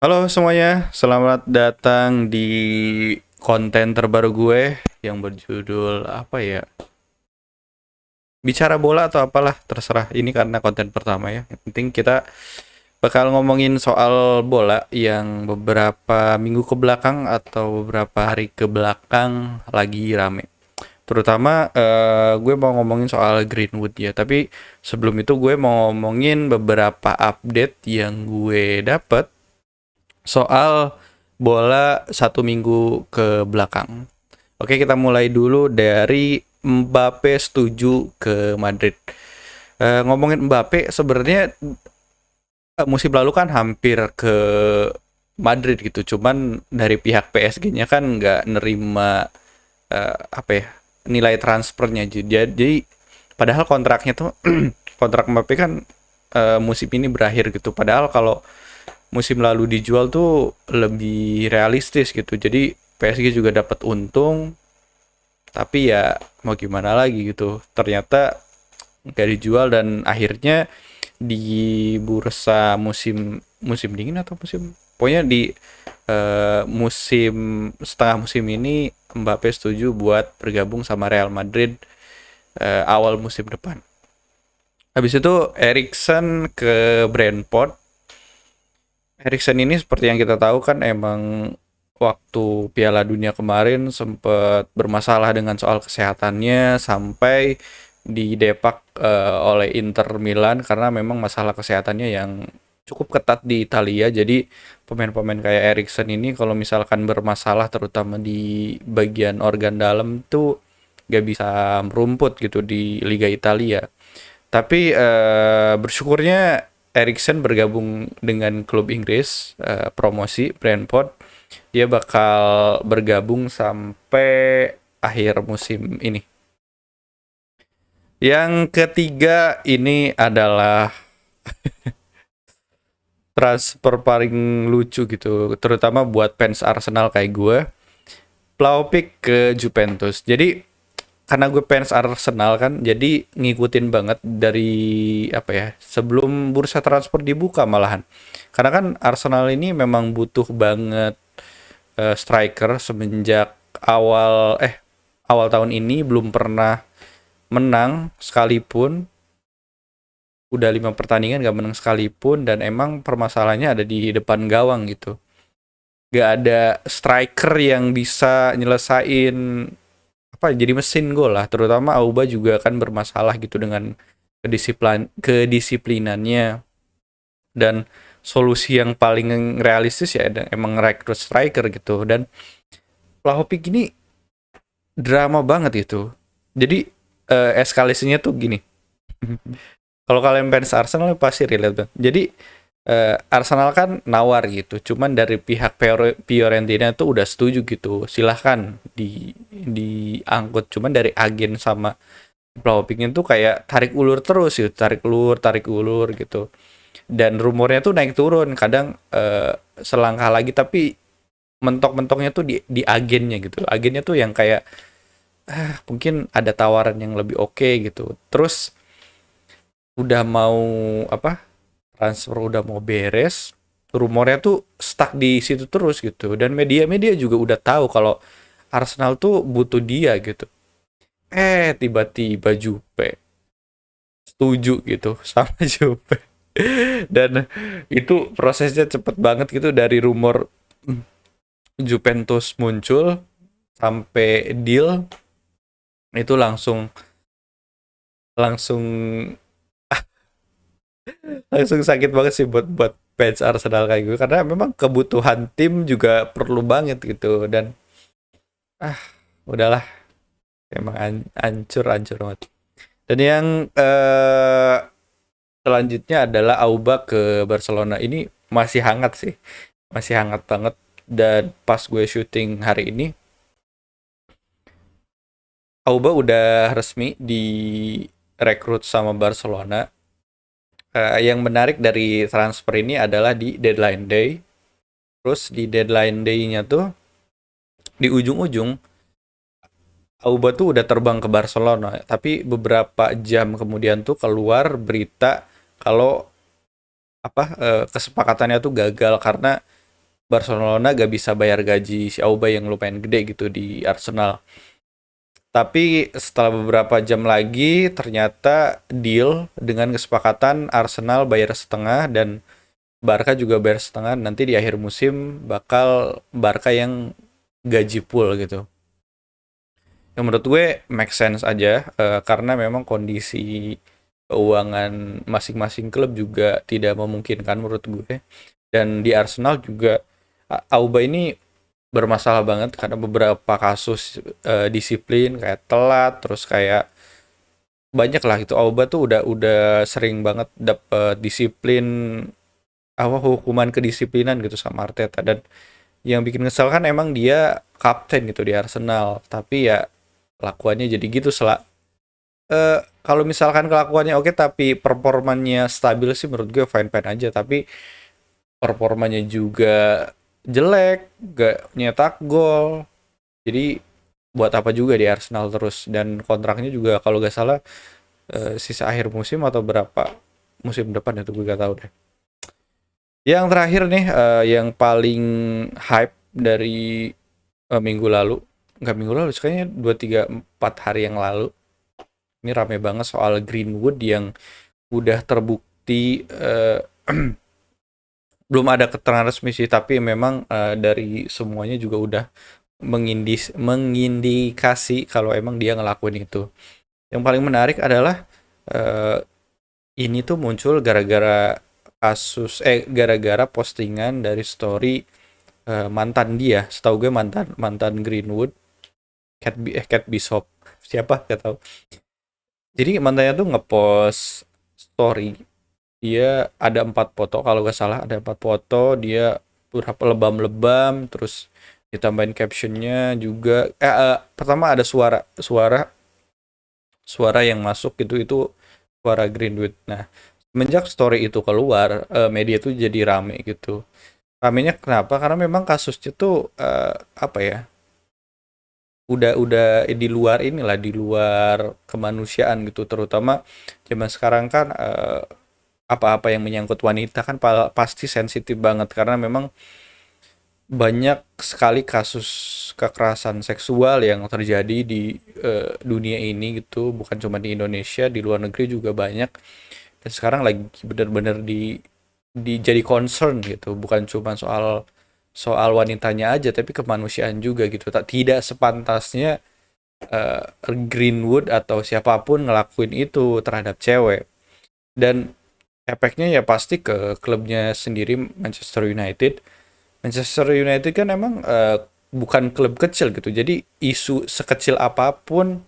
Halo semuanya, selamat datang di konten terbaru gue yang berjudul apa ya? Bicara bola atau apalah, terserah. Ini karena konten pertama ya. Yang penting kita bakal ngomongin soal bola yang beberapa minggu ke belakang atau beberapa hari ke belakang lagi rame. Terutama gue mau ngomongin soal Greenwood ya. Tapi sebelum itu gue mau ngomongin beberapa update yang gue dapet soal bola satu minggu ke belakang. Oke, kita mulai dulu dari Mbappe setuju ke Madrid. Ngomongin Mbappe, sebenarnya musim lalu kan hampir ke Madrid gitu. Cuman dari pihak PSG-nya kan nggak nerima apa ya, nilai transfernya. Jadi padahal kontraknya tuh kontrak Mbappe kan musim ini berakhir gitu. Padahal kalau musim lalu dijual tuh lebih realistis gitu. Jadi PSG juga dapat untung, tapi ya mau gimana lagi gitu. Ternyata nggak dijual dan akhirnya di bursa musim musim dingin atau musim pokoknya di musim setengah musim ini Mbappe setuju buat bergabung sama Real Madrid awal musim depan. Habis itu Eriksen ke Brentford. Eriksen ini seperti yang kita tahu kan emang waktu Piala Dunia kemarin sempat bermasalah dengan soal kesehatannya sampai didepak oleh Inter Milan karena memang masalah kesehatannya yang cukup ketat di Italia. Jadi pemain-pemain kayak Eriksen ini kalau misalkan bermasalah terutama di bagian organ dalam tuh gak bisa merumput gitu di Liga Italia. Tapi bersyukurnya Eriksen bergabung dengan klub Inggris, promosi Brentford. Dia bakal bergabung sampai akhir musim ini. Yang ketiga ini adalah transfer paling lucu gitu, terutama buat fans Arsenal kayak gue. Vlahovic ke Juventus. Jadi karena gue fans Arsenal kan, jadi ngikutin banget dari apa ya, sebelum bursa transfer dibuka malahan. Karena kan Arsenal ini memang butuh banget striker semenjak awal tahun ini belum pernah menang sekalipun. Udah 5 pertandingan gak menang sekalipun dan emang permasalahannya ada di depan gawang gitu. Gak ada striker yang bisa nyelesain apa jadi mesin gol lah, terutama Auba juga kan bermasalah gitu dengan kedisiplinannya. Dan solusi yang paling realistis ya emang rekrut striker gitu. Dan Vlahovic ini drama banget itu. Jadi eskalasinya tuh gini. Kalau kalian fans Arsenal pasti relate banget. Jadi Arsenal kan nawar gitu, cuman dari pihak Fiorentina tuh udah setuju gitu, silahkan diangkut. Cuman dari agen sama Vlahovicnya tuh kayak tarik ulur terus gitu, tarik ulur gitu. Dan rumornya tuh naik turun, kadang selangkah lagi, tapi mentok-mentoknya tuh di agennya gitu. Agennya tuh yang kayak mungkin ada tawaran yang lebih oke gitu. Terus udah mau apa? Transfer udah mau beres, rumornya tuh stuck di situ terus gitu. Dan media-media juga udah tahu kalau Arsenal tuh butuh dia gitu. Tiba-tiba Jupe setuju gitu sama Jupe. Dan itu prosesnya cepet banget gitu, dari rumor Juventus muncul sampai deal itu langsung langsung langsung sakit banget sih buat buat fans Arsenal kayak gue, karena memang kebutuhan tim juga perlu banget gitu. Dan ah udahlah, emang ancur banget. Dan yang selanjutnya adalah Auba ke Barcelona. Ini masih hangat sih, masih hangat banget. Dan pas gue syuting hari ini, Auba udah resmi direkrut sama Barcelona. Yang menarik dari transfer ini adalah di deadline day. Terus di deadline day-nya tuh di ujung-ujung Auba tuh udah terbang ke Barcelona, tapi beberapa jam kemudian tuh keluar berita kalau apa kesepakatannya tuh gagal karena Barcelona gak bisa bayar gaji si Auba yang lumayan gede gitu di Arsenal. Tapi setelah beberapa jam lagi ternyata deal dengan kesepakatan Arsenal bayar setengah dan Barca juga bayar setengah. Nanti di akhir musim bakal Barca yang gaji full gitu. Yang menurut gue make sense aja, karena memang kondisi keuangan masing-masing klub juga tidak memungkinkan menurut gue. Dan di Arsenal juga Auba ini bermasalah banget karena beberapa kasus disiplin kayak telat, terus kayak banyak lah itu. Auba tuh udah sering banget dapet disiplin, apa, hukuman kedisiplinan gitu sama Arteta. Dan yang bikin kesel kan emang dia kapten gitu di Arsenal, tapi ya kelakuannya jadi gitu. Kalau misalkan kelakuannya oke tapi performanya stabil sih menurut gue fine fine aja. Tapi performanya juga jelek, gak nyetak gol, jadi buat apa juga di Arsenal terus. Dan kontraknya juga kalau gak salah sisa akhir musim atau berapa musim depan itu gue gak tahu deh. Yang terakhir nih, yang paling hype dari minggu lalu, nggak minggu lalu, kayaknya 2 3 4 hari yang lalu, ini rame banget soal Greenwood yang udah terbukti, belum ada keterangan resmi sih, tapi memang dari semuanya juga udah mengindikasi kalau emang dia ngelakuin itu. Yang paling menarik adalah eh, ini tuh muncul gara-gara postingan dari story mantan dia. Setahu gue mantan mantan Greenwood, Cat Bishop, siapa gak tahu. Jadi mantannya tuh ngepost story, dia ada 4 foto kalau nggak salah, ada 4 foto dia berapa lebam-lebam, terus ditambahin captionnya juga. Pertama ada suara suara suara yang masuk gitu, itu suara Greenwood. Nah, semenjak story itu keluar, media tuh jadi rame gitu. Ramenya kenapa? Karena memang kasusnya tuh apa ya? Udah di luar inilah, di luar kemanusiaan gitu. Terutama zaman sekarang kan apa-apa yang menyangkut wanita kan pasti sensitif banget, karena memang banyak sekali kasus kekerasan seksual yang terjadi di dunia ini gitu, bukan cuma di Indonesia, di luar negeri juga banyak. Dan sekarang lagi benar-benar di jadi concern gitu, bukan cuma soal soal wanitanya aja tapi kemanusiaan juga gitu. Tidak sepantasnya Greenwood atau siapapun ngelakuin itu terhadap cewek. Dan efeknya ya pasti ke klubnya sendiri, Manchester United. Manchester United kan emang bukan klub kecil gitu. Jadi isu sekecil apapun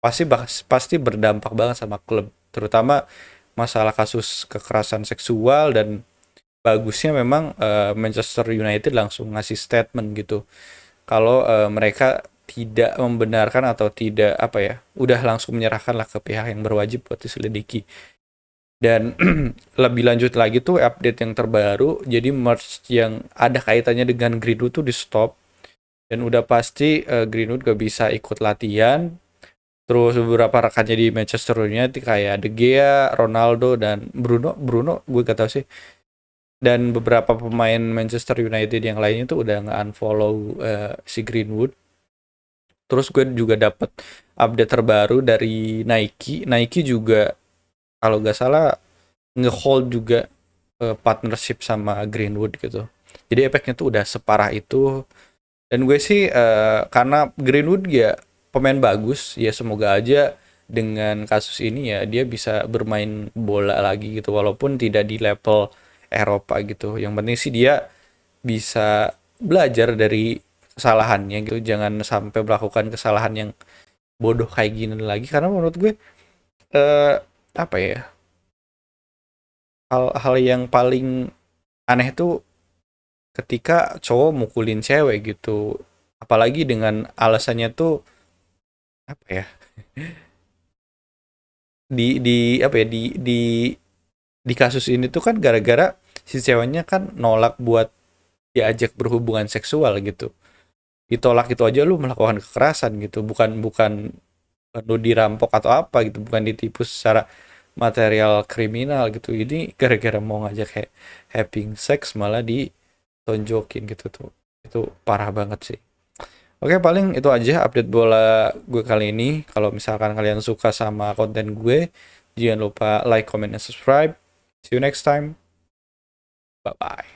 pasti berdampak banget sama klub. Terutama masalah kasus kekerasan seksual. Dan bagusnya memang Manchester United langsung ngasih statement gitu. Kalau mereka tidak membenarkan atau tidak, apa ya, udah langsung menyerahkan lah ke pihak yang berwajib buat diselidiki. Dan lebih lanjut lagi tuh update yang terbaru, jadi merge yang ada kaitannya dengan Greenwood tuh di stop. Dan udah pasti Greenwood gak bisa ikut latihan. Terus beberapa rekannya di Manchester United kayak De Gea, Ronaldo, dan Bruno gue gak tahu sih. Dan beberapa pemain Manchester United yang lainnya tuh udah nge-unfollow si Greenwood. Terus gue juga dapet update terbaru dari Nike. Nike juga kalau gak salah nge-hold juga partnership sama Greenwood gitu. Jadi efeknya tuh udah separah itu. Dan gue sih karena Greenwood ya pemain bagus, ya semoga aja dengan kasus ini ya dia bisa bermain bola lagi gitu, walaupun tidak di level Eropa gitu. Yang penting sih dia bisa belajar dari kesalahannya gitu, jangan sampai melakukan kesalahan yang bodoh kayak gini lagi. Karena menurut gue eh, apa ya, hal-hal yang paling aneh tuh ketika cowok mukulin cewek gitu, apalagi dengan alasannya tuh apa ya, di apa ya, di kasus ini tuh kan gara-gara si ceweknya kan nolak buat diajak berhubungan seksual gitu. Ditolak itu aja lu melakukan kekerasan gitu, bukan bukan lu dirampok atau apa gitu, bukan ditipu secara material kriminal gitu. Ini gara-gara mau ngajak having sex malah tonjokin gitu tuh. Itu parah banget sih. Oke, paling itu aja update bola gue kali ini. Kalau misalkan kalian suka sama konten gue, jangan lupa like, comment, dan subscribe. See you next time. Bye-bye.